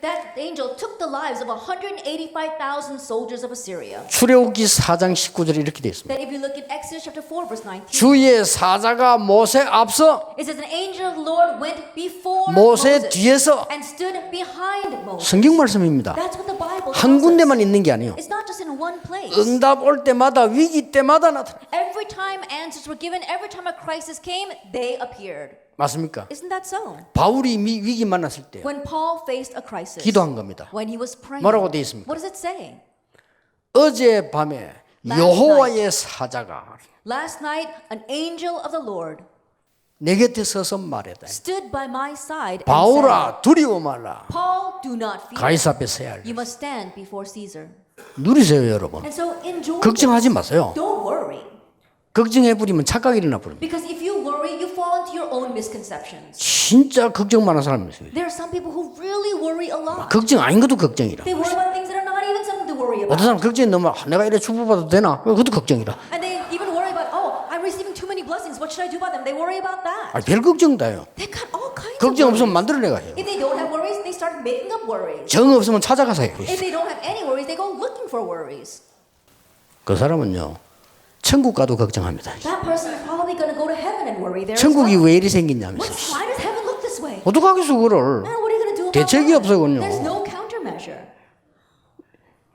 That angel took the lives of 185,000 soldiers of Assyria. 출애굽기 4장 19절에 이렇게 되어 있습니다. That if you look at Exodus chapter 4 verse 19, 주의 사자가 모세 앞서 it says an angel of the Lord went before 모세 Moses 뒤에서 and stood behind Moses. 성경 말씀입니다. That's what the Bible 한 tells us. 군데만 있는 게 아니에요. It's not just in one place. 응답 올 때마다 위기 때마다 나타나. Every time answers were given, every time a crisis came, they appeared. 맞습니까? Isn't that so? 바울이 위기 만났을 때 When Paul faced a crisis, 기도한 겁니다. when he was praying, 뭐라고 되어 있습니까? what does it say? 어제 밤에 여호와의 사자가 Last night, an angel of the Lord 내 곁에 서서 말했다. stood by my side and said, 바울아 두려워 말라. Paul, do not fear. 가이사 앞에 서야 할. You must stand before Caesar. 누리세요 여러분. And so enjoy. 걱정하지 마세요. Don't worry. 걱정해 버리면 착각이 일어나 버립니다. Because if you worry, you fall into your own misconceptions. 진짜 걱정 많은 사람이 있어요. There are some people who really worry a lot. 걱정 아닌 것도 걱정이라. They worry about things that are not even something to worry 어떤 about. 사람 걱정이 너무 내가 이래 축복받아도 되나? 그것도 걱정이라. And they even worry about, oh, I'm receiving too many blessings. What should I do about them? They worry about that. 별 걱정 다요. They got all kinds of 걱정 worries. 없으면 만들어내가 해요. If they don't have worries, they start making up worries. 정 없으면 찾아가서 해요. If they don't have any worries, they go looking for worries. 그 사람은요 천국 가도 걱정합니다. That person is probably going to go to heaven and worry there as 천국이 well. 왜 이리 생겼냐면서 Why does heaven look this way? 어떡하겠어 그거를. Man, what are you going to do about 대책이 that? 없어요, 그건요. There's no countermeasure.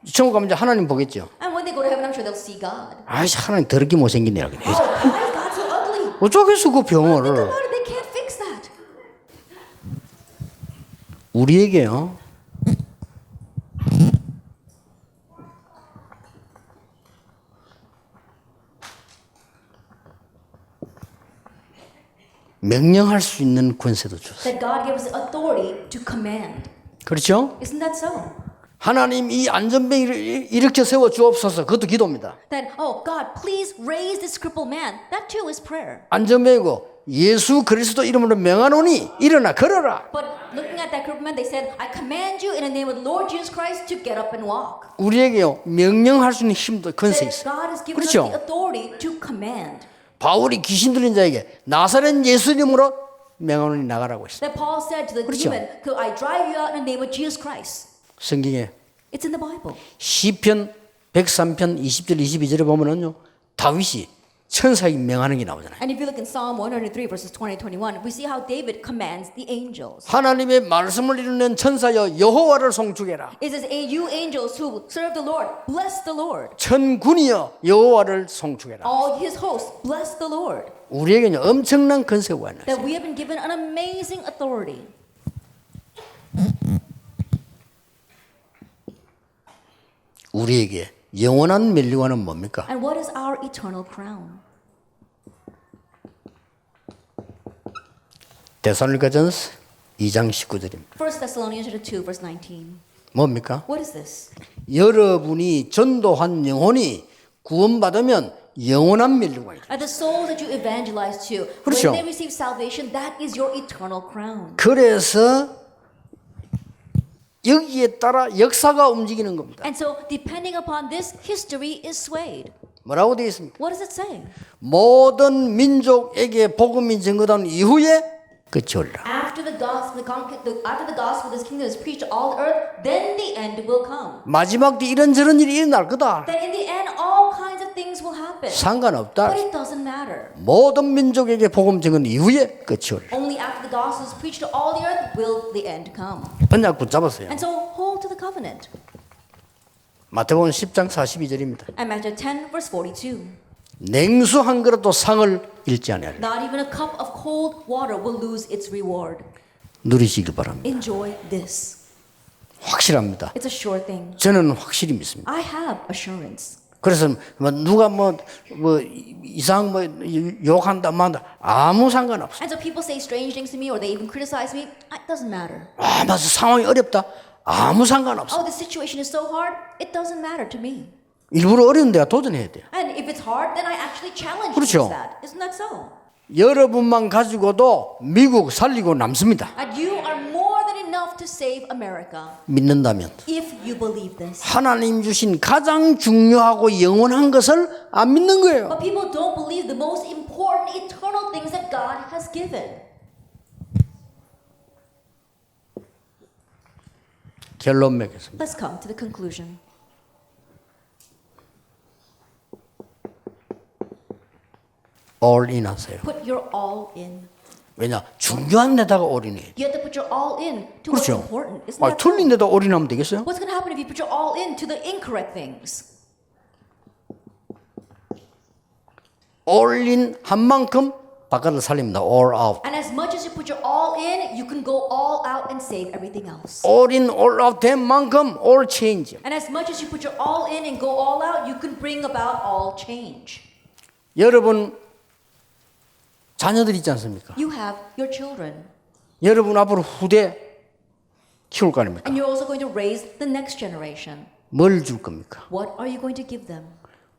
천국 가면 이제 하나님 보겠죠. And when they go to heaven, I'm sure they'll see God. 아이씨 하나님 더럽게 못생긴네. Oh, why is God so ugly? 어쩌겠어 그 Think 병을. about it. They can't fix that. 우리에게요. 명령할 수 있는 권세도 줬어요. That God gave us authority to command. 그렇죠? Isn't that so? 하나님 이 안전병을 일으켜 세워 주옵소서. 그것도 기도입니다. That, oh, God, please raise this crippled man. That too is prayer. 안전병이고 예수 그리스도 이름으로 명하노니 일어나 걸어라. But looking at that crippled man, they said, I command you in the name of the Lord Jesus Christ to get up and walk. 우리에게요 명령할 수 있는 힘도 권세 That 있어요. God has given us 그렇죠? the authority to command. 바울이 귀신 들린 자에게 나사렛 예수 이름으로 명하노니 나가라고 했어요. That Paul said to the 그렇죠? demon, could I drive you out in the name of Jesus Christ? 성경에 It's in the Bible. 시편 103편 20절 22절에 보면은요 다윗이 천사에게 명하는 게 나오잖아요. And if you look in Psalm 103 verses 20 and 21, we see how David commands the angels. 하나님의 말씀을 이루는 천사여 여호와를 송축해라. It says, you angels who serve the Lord, bless the Lord. 천군이여 여호와를 송축해라. All his hosts, bless the Lord. 우리에게는 엄청난 권세가 있는 That we have been given an amazing authority. 우리에게 영원한 멸류관은 뭡니까? And what is our eternal crown? 데살로니가전서 2장 19절입니다. 1 Thessalonians 2 verse 19. 뭡니까? What is this? 여러분이 전도한 영혼이 구원받으면 영원한 멸류관이다. Are the souls that you evangelize to, 그렇죠. when they receive salvation, that is your eternal crown. 그래서 여기에 따라 역사가 움직이는 겁니다. And so, depending upon this, history is swayed. 뭐라고 되어 있습니까? What does it say? 모든 민족에게 복음이 전거된 이후에 끝이 올라. After the gospel, after the gospel of this kingdom is preached to all the earth, then the end will come. 마지막 때 이런저런 일이 일어날 거다. That in the end, all kinds of things will happen. 상관없다. But it doesn't matter. 모든 민족에게 복음 전건 이후에 끝이 올라. Only after the gospel is preached to all the earth will the end come. 언약 붙잡았어요. And so, hold to the covenant. 마태복음 10장 42절입니다. And Matthew 10 verse 42. 냉수 한 그릇도 상을 잃지 않으리라. Not even a cup of cold water will lose its reward. 누리시길 바랍니다. Enjoy this. 확실합니다. It's a sure thing. 저는 확실히 믿습니다. I have assurance. 그래서 누가 뭐 이상 욕한다 만다 아무 상관없어. And so people say strange things to me or they even criticize me. It doesn't matter. 맞아 상황이 어렵다. 아무 상관없어. Oh, the situation is so hard, it doesn't matter to me. 일부러 어려운 데가 도전해야 돼요. And if it's hard, then I actually challenge 그렇죠. that. Isn't that so? 여러분만 가지고도 미국 살리고 남습니다. And you are more than enough to save America 믿는다면. if you believe this. 하나님 주신 가장 중요하고 영원한 것을 안 믿는 거예요. But people don't believe the most important eternal things that God has given. 결론 맺겠습니다. Let's come to the conclusion. all in 하세요. Put your all in. 왜냐? 중요한 데다가 all in이에요. You have to put your all in to what's 그렇죠. important. Isn't 아, that 틀린 so? 데다 all in 하면 되겠어요? What's going to happen if you put your all in to the incorrect things? all in 한 만큼 바깥을 살립니다. all out. And as much as you put your all in, you can go all out and save everything else. all in all out 된 만큼 all change. And as much as you put your all in and go all out, you can bring about all change. 여러분 자녀들 있지 않습니까? You have your children. 여러분 앞으로 후대 키울 거 아닙니까? And you're also going to raise the next generation. 뭘 줄 겁니까? What are you going to give them?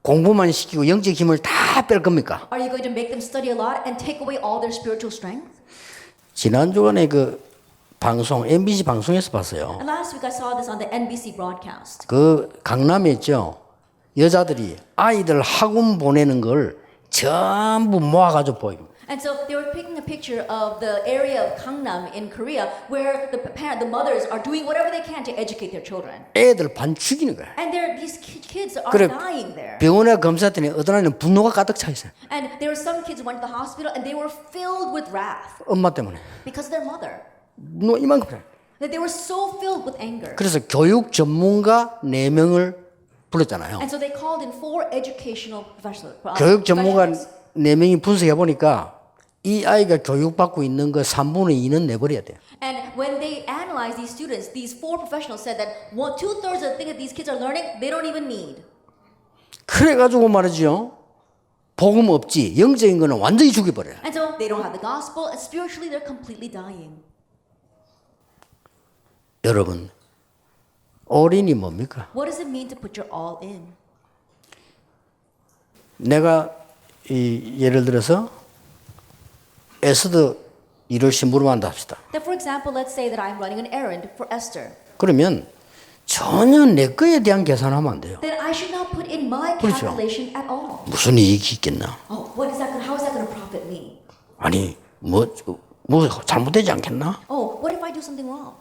공부만 시키고 영적 힘을 다 뺄 겁니까? Are you going to make them study a lot and take away all their spiritual strength? 지난주간에 그 방송 MBC 방송에서 봤어요. And last week I saw this on the NBC broadcast. 그 강남에 있죠. 여자들이 아이들 학원 보내는 걸 전부 모아가지고 보입니다. And so they were taking a picture of the area of Gangnam in Korea where the mothers are doing whatever they can to educate their children. 애들 반 죽이는 거야. And these kids are 그래 dying there. 병원에 검사했더니 어떤 아이는 분노가 가득 차 있어요. And there were some kids who went to the hospital and they were filled with wrath 엄마 때문에. because of their mother. 너 이만큼 해. That they were so filled with anger. 그래서 교육 전문가 4명을 불렀잖아요. And so they called in 4 educational professionals. 교육 전문가 4명이 분석해 보니까 이 아이가 교육받고 있는 거 3분의 2는 내버려야 돼요. And when they analyzed these students, these 4 professionals said that 2/3 of the thing that these kids are learning, they don't even need. 그래가지고 말이죠. 복음 없지. 영적인 거는 완전히 죽여버려요. And so they don't have the gospel, and spiritually they're completely dying. 여러분, 올인이 뭡니까? What does it mean to put your all in? 내가 예를 들어서 에스더 일을 심부름 한다 합시다. That for example, let's say that I'm running an errand for Esther. 그러면 전혀 내 거에 대한 계산하면 안 돼요. Then I should not put in my 그렇죠. calculation at all. 무슨 이익이 있겠나? Oh, how is that going to profit me? 아니 뭐 잘못되지 않겠나? Oh, what if I do something wrong?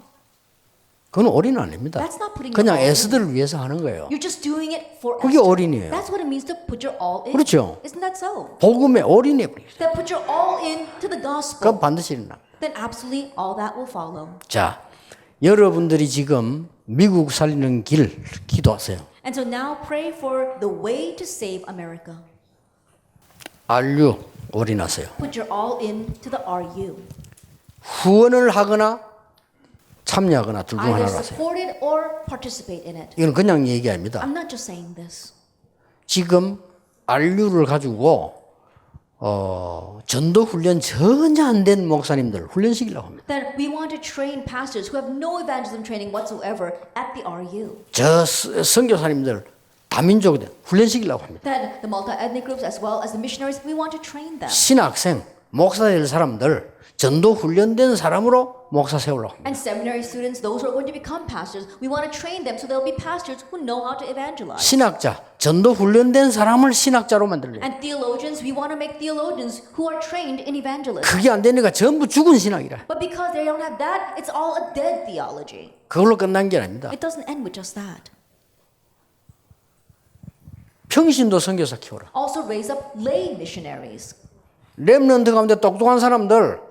그건 올인 아닙니다. That's not putting 그냥 your all in. 에스더를 위해서 하는 거예요. You're just doing it for 그게 Esther. 올인이에요. That's what it means to put your all in. 그렇죠. Isn't that so? 복음에 올인해 버리죠. That put your all in to the gospel. 그럼 반드시 일어나. Then absolutely all that will follow. 자, 여러분들이 지금 미국 살리는 길 기도하세요. And so now pray for the way to save America. RU 올인하세요. Put your all in to the RU. 후원을 하거나 참여하거나 둘 중 Either 하나로 하세요. support it or participate in it. 이건 그냥 얘기 아닙니다. I'm not just saying this. 지금 RU를 가지고 전도 훈련 전혀 안 된 목사님들 훈련시키려고 합니다. That we want to train pastors who have no evangelism training whatsoever at the RU. 저 선교사님들 다민족들 훈련시키려고 합니다. That the multi-ethnic groups as well as the missionaries, we want to train them. 신학생, 목사 될 사람들 전도 훈련된 사람으로 목사 세우려고 합니다. And seminary students, those who are going to become pastors, we want to train them so they'll be pastors who know how to evangelize. 신학자, 전도 훈련된 사람을 신학자로 만들려고. And theologians, we want to make theologians who are trained in evangelism. 그게 안 되니까 전부 죽은 신학이라. But because they don't have that, it's all a dead theology. 그걸로 끝난 게 아닙니다. It doesn't end with just that. 평신도 선교사 키워라. Also raise up lay missionaries. 렘넌트 가운데 똑똑한 사람들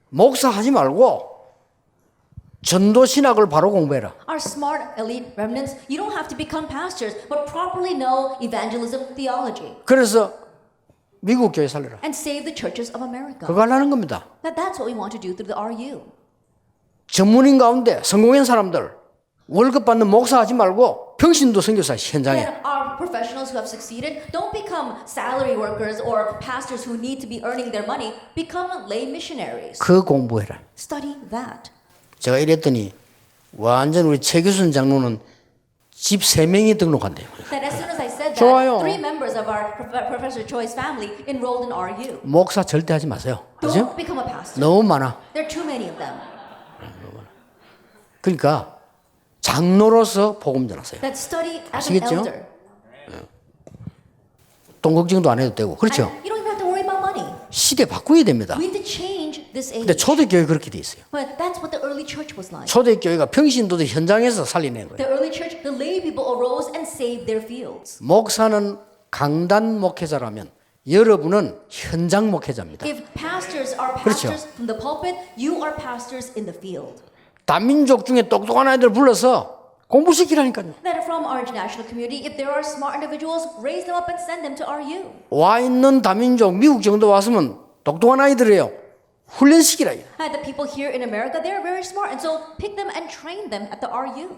목사 하지 말고 전도 신학을 바로 공부해라. Our smart elite remnants, you don't have to become pastors, but properly know evangelism theology. 그래서 미국 교회 살려라. And save the churches of America. 그거 하려는 겁니다. That's what we want to do through the RU. 전문인 가운데 성공한 사람들 월급 받는 목사 하지 말고 평신도 선교사 현장에. And our professionals who have succeeded, don't become salary workers or pastors who need to be earning their money. Become lay missionaries. 그 공부해라. Study that. 제가 이랬더니 완전 우리 최규순 장로는 집 3명이 등록한대요. That as soon as I said that, 좋아요. 3 members of our Professor Choi's family enrolled in RU. 목사 절대 하지 마세요. 그죠? Don't become a pastor. 너무 많아. There are too many of them. 그러니까 장로로서 복음 전하세요. That study as an 아시겠죠? elder. 돈 걱정도 안 해도 되고. 그렇죠? And you don't even have to worry about money. 시대 바꿔야 됩니다. We need to change this age. 근데 초대교회 그렇게 돼 있어요. But that's what the early church was like. 초대교회가 평신도도 현장에서 살리는 거예요. The early church, the lay people arose and saved their fields. 목사는 강단 목회자라면 여러분은 현장 목회자입니다. If pastors are 그렇죠. pastors from the pulpit, you are pastors in the field. 다민족 중에 똑똑한 아이들 불러서 공부시키라니까요. That from our international community, if there are smart individuals, raise them up and send them to RU. 와 있는 다민족 미국 정도 왔으면 똑똑한 아이들이에요. 훈련시키라. And the people here in America, they're very smart, and so pick them and train them at the RU.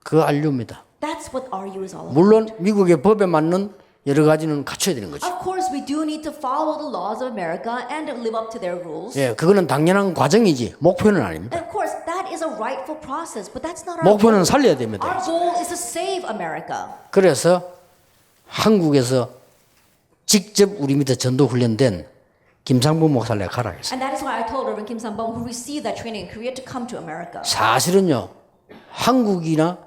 그 안류입니다. That's what RU is all about. 물론 미국의 법에 맞는 여러 가지는 갖춰야 되는 거죠. Of course, we do need to follow the laws of America and live up to their rules. 예, 그거는 당연한 과정이지 목표는 아닙니다. And of course, that is a rightful process, but that's not our goal. 목표는 살려야 됩니다. Our goal is to save America. 그래서 한국에서 직접 우리 밑에 전도 훈련된 김상부 목사를 내가 가라 했어요. And that is why I told Reverend Kim Sang-bong, who received that training in Korea, to come to America. 사실은요, 한국이나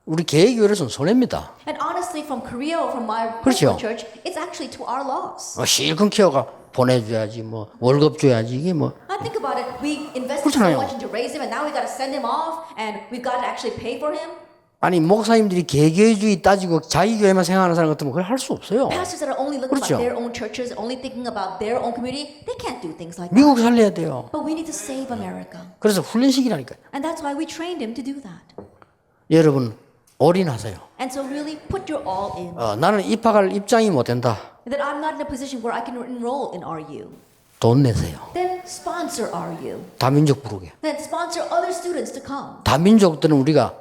우리 개혁교회로서는 손해입니다. And honestly, from Korea or from my 그렇죠. personal church, it's actually to our loss. 실컷 키워가 보내줘야지 뭐 월급 줘야지 이게 뭐 I think about it. We invested so 그렇잖아요. much into raise him, and now we got to send him off, and we've got to actually pay for him. 아니 목사님들이 개개주의 따지고 자기 교회만 생각하는 사람 같으면 그걸 할 수 없어요. Pastors that are only looking 그렇죠. about their own churches, only thinking about their own community, they can't do things like that. 미국 살려야 돼요. But we need to save America. 그래서 훈련시키라니까요. And that's why we trained him to do that. 여러분 올인하세요. And so really put your all in. 나는 입학할 입장이 못 된다. That I'm not in a position where I can enroll in RU. 돈 내세요. Then sponsor RU. 다민족 부르게. Then sponsor other students to come. 다민족들은 우리가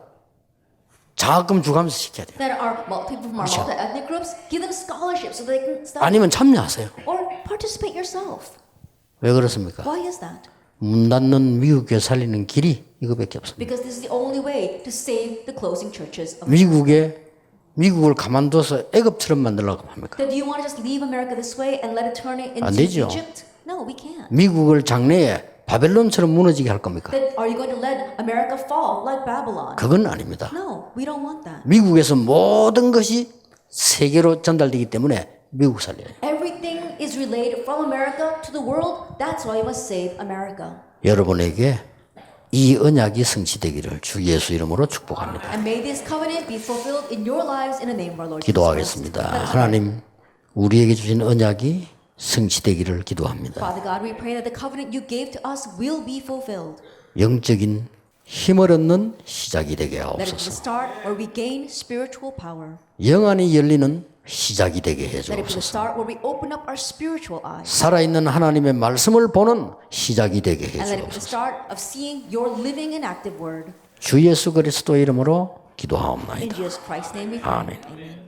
장학금 주가면서 시켜야 돼요. That are people from our 그렇죠. multi-ethnic groups, give them scholarships so they can study. 아니면 참여하세요. Or participate yourself. 왜 그렇습니까? Why is that? 문 닫는 미국 교회 살리는 길이 이거밖에 없습니다. Because this is the only way to save the closing churches of America. 미국을 가만둬서 애굽처럼 만들려고 합니까? Then do you want to just leave America this way and let it turn it 안 into 되죠. Egypt? No, we can't. 미국을 장래에 바벨론처럼 무너지게 할 겁니까? Then are you going to let America fall like Babylon? 그건 아닙니다. No, we don't want that. 미국에서 모든 것이 세계로 전달되기 때문에 미국 살려요. Everything is relayed from America to the world. That's why we must save America. 여러분에게 이 언약이 성취되기를 주 예수 이름으로 축복합니다. And may this covenant be fulfilled in your lives in the name of our Lord Jesus Christ. 기도하겠습니다. Let us pray. 하나님 우리에게 주신 언약이 성취되기를 기도합니다. Father God, we pray that the covenant you gave to us will be fulfilled. 영적인 힘을 얻는 시작이 되게 Let it be the 하옵소서. start where we gain spiritual power. 영안이 열리는 시작이 되게 해 Let it be the 주옵소서. start where we open up our spiritual eyes. 살아있는 하나님의 말씀을 보는 시작이 되게 해 And let it be the 주옵소서. start of seeing your living and active word. 주 예수 그리스도 이름으로 In 기도하옵나이다. Jesus Christ's name we pray. 아멘. Amen.